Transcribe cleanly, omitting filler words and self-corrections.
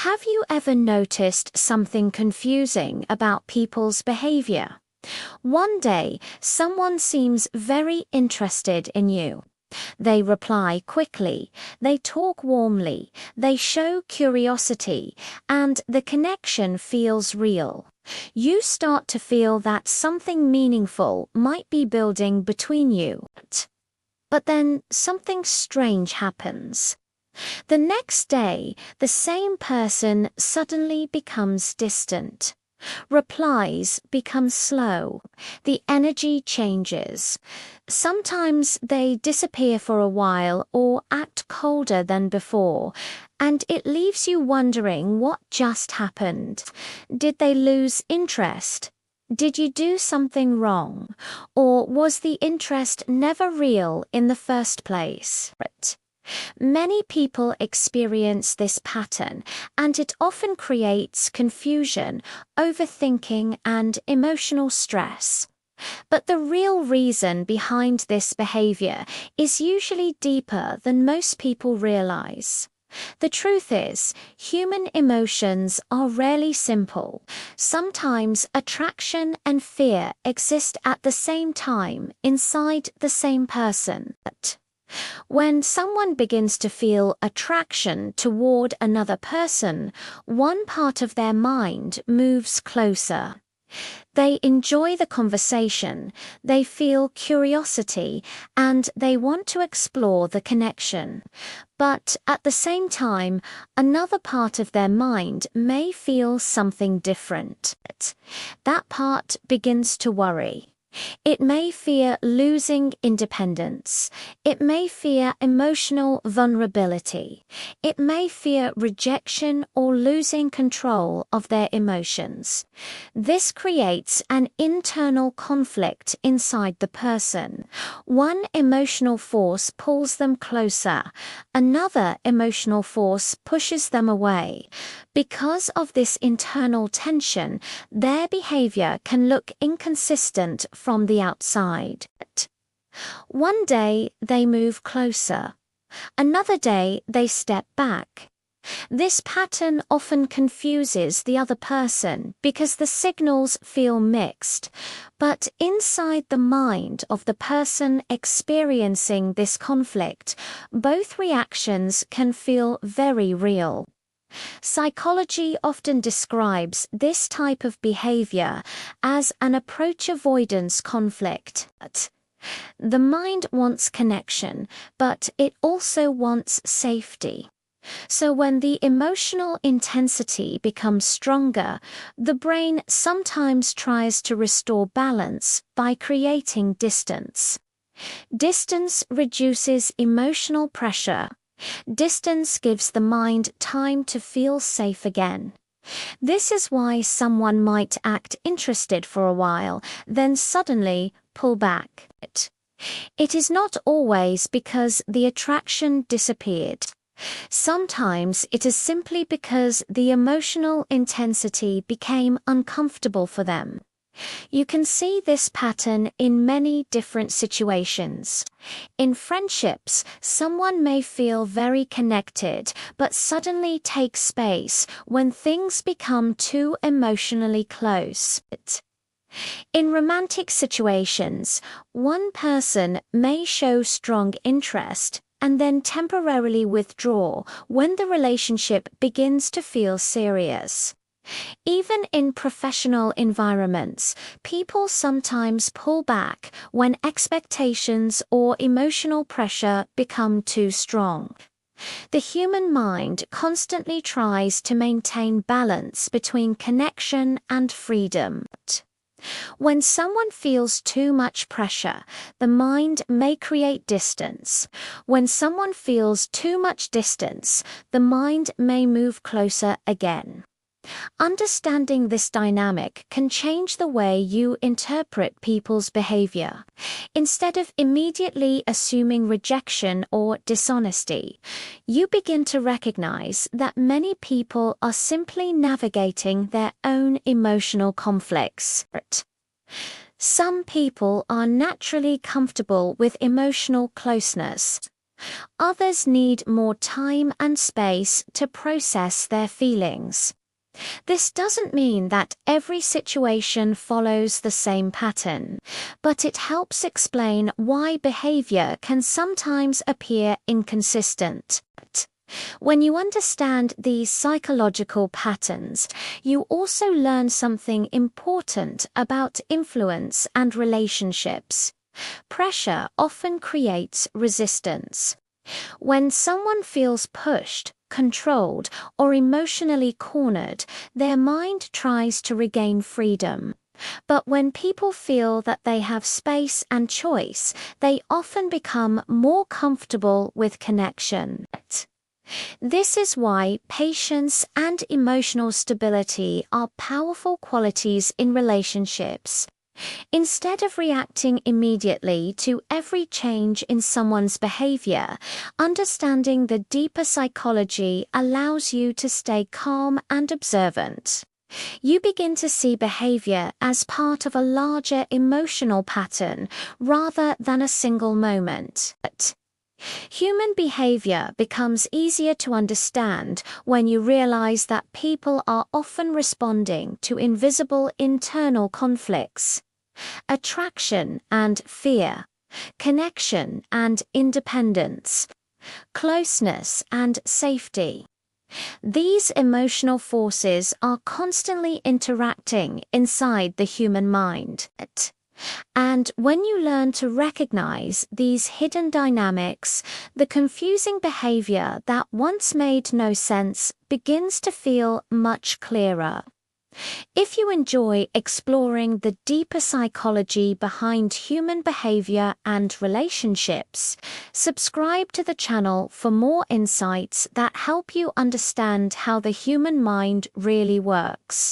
Have you ever noticed something confusing about people's behavior? One day, someone seems very interested in you. They reply quickly, they talk warmly, they show curiosity, and the connection feels real. You start to feel that something meaningful might be building between you. But then something strange happens. The next day, the same person suddenly becomes distant. Replies become slow. The energy changes. Sometimes they disappear for a while or act colder than before, and it leaves you wondering what just happened. Did they lose interest? Did you do something wrong? Or was the interest never real in the first place? Many people experience this pattern, and it often creates confusion, overthinking, and emotional stress. But the real reason behind this behavior is usually deeper than most people realize. The truth is, human emotions are rarely simple. Sometimes attraction and fear exist at the same time inside the same person. When someone begins to feel attraction toward another person, one part of their mind moves closer. They enjoy the conversation, they feel curiosity, and they want to explore the connection. But at the same time, another part of their mind may feel something different. That part begins to worry. It may fear losing independence. It may fear emotional vulnerability. It may fear rejection or losing control of their emotions. This creates an internal conflict inside the person. One emotional force pulls them closer. Another emotional force pushes them away. Because of this internal tension, their behavior can look inconsistent from the outside. One day they move closer. Another day they step back. This pattern often confuses the other person because the signals feel mixed. But inside the mind of the person experiencing this conflict, both reactions can feel very real. Psychology often describes this type of behavior as an approach avoidance conflict. The mind wants connection, but it also wants safety. So when the emotional intensity becomes stronger, the brain sometimes tries to restore balance by creating distance. Distance reduces emotional pressure. Distance gives the mind time to feel safe again. This is why someone might act interested for a while, then suddenly pull back. It is not always because the attraction disappeared. Sometimes it is simply because the emotional intensity became uncomfortable for them. You can see this pattern in many different situations. In friendships, someone may feel very connected but suddenly take space when things become too emotionally close. In romantic situations, one person may show strong interest and then temporarily withdraw when the relationship begins to feel serious. Even in professional environments, people sometimes pull back when expectations or emotional pressure become too strong. The human mind constantly tries to maintain balance between connection and freedom. When someone feels too much pressure, the mind may create distance. When someone feels too much distance, the mind may move closer again. Understanding this dynamic can change the way you interpret people's behavior. Instead of immediately assuming rejection or dishonesty, you begin to recognize that many people are simply navigating their own emotional conflicts. Some people are naturally comfortable with emotional closeness. Others need more time and space to process their feelings. This doesn't mean that every situation follows the same pattern, but it helps explain why behavior can sometimes appear inconsistent. When you understand these psychological patterns, you also learn something important about influence and relationships. Pressure often creates resistance. When someone feels pushed, controlled, or emotionally cornered, their mind tries to regain freedom. But when people feel that they have space and choice, they often become more comfortable with connection. This is why patience and emotional stability are powerful qualities in relationships. Instead of reacting immediately to every change in someone's behavior, understanding the deeper psychology allows you to stay calm and observant. You begin to see behavior as part of a larger emotional pattern rather than a single moment. Human behavior becomes easier to understand when you realize that people are often responding to invisible internal conflicts. Attraction and fear, connection and independence, closeness and safety. These emotional forces are constantly interacting inside the human mind. And when you learn to recognize these hidden dynamics, the confusing behavior that once made no sense begins to feel much clearer. If you enjoy exploring the deeper psychology behind human behavior and relationships, subscribe to the channel for more insights that help you understand how the human mind really works.